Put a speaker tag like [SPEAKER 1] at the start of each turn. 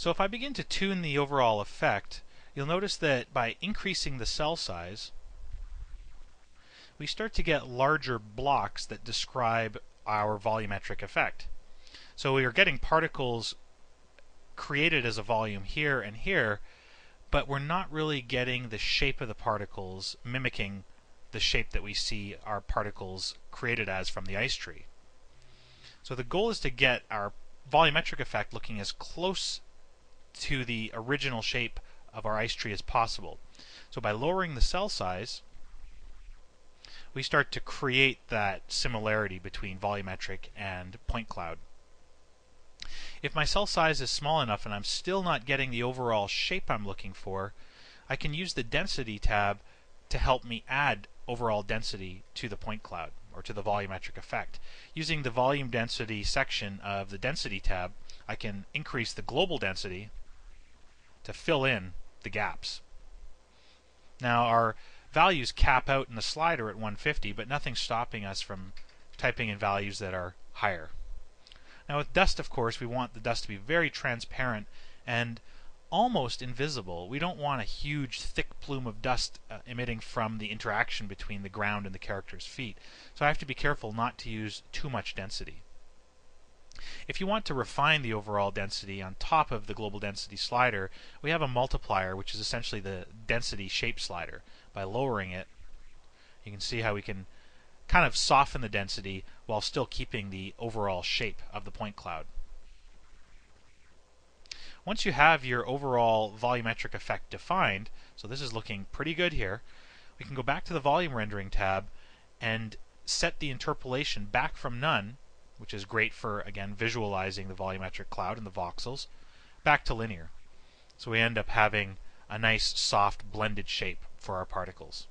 [SPEAKER 1] So if I begin to tune the overall effect, you'll notice that by increasing the cell size, we start to get larger blocks that describe our volumetric effect. So we are getting particles created as a volume here and here, but we're not really getting the shape of the particles mimicking the shape that we see our particles created as from the ice tree. So the goal is to get our volumetric effect looking as close to the original shape of our ice tree as possible. So by lowering the cell size, we start to create that similarity between volumetric and point cloud. If my cell size is small enough and I'm still not getting the overall shape I'm looking for, I can use the density tab to help me add overall density to the point cloud or to the volumetric effect. Using the volume density section of the density tab, I can increase the global density to fill in the gaps. Now our values cap out in the slider at 150, but nothing's stopping us from typing in values that are higher. Now with dust, of course, we want the dust to be very transparent and almost invisible. We don't want a huge thick plume of dust emitting from the interaction between the ground and the character's feet. So I have to be careful not to use too much density. If you want to refine the overall density on top of the global density slider, we have a multiplier, which is essentially the density shape slider. By lowering it, you can see how we can kind of soften the density while still keeping the overall shape of the point cloud. Once you have your overall volumetric effect defined, so this is looking pretty good here, we can go back to the volume rendering tab and set the interpolation back from none, which is great for, again, visualizing the volumetric cloud and the voxels, back to linear. So we end up having a nice soft blended shape for our particles.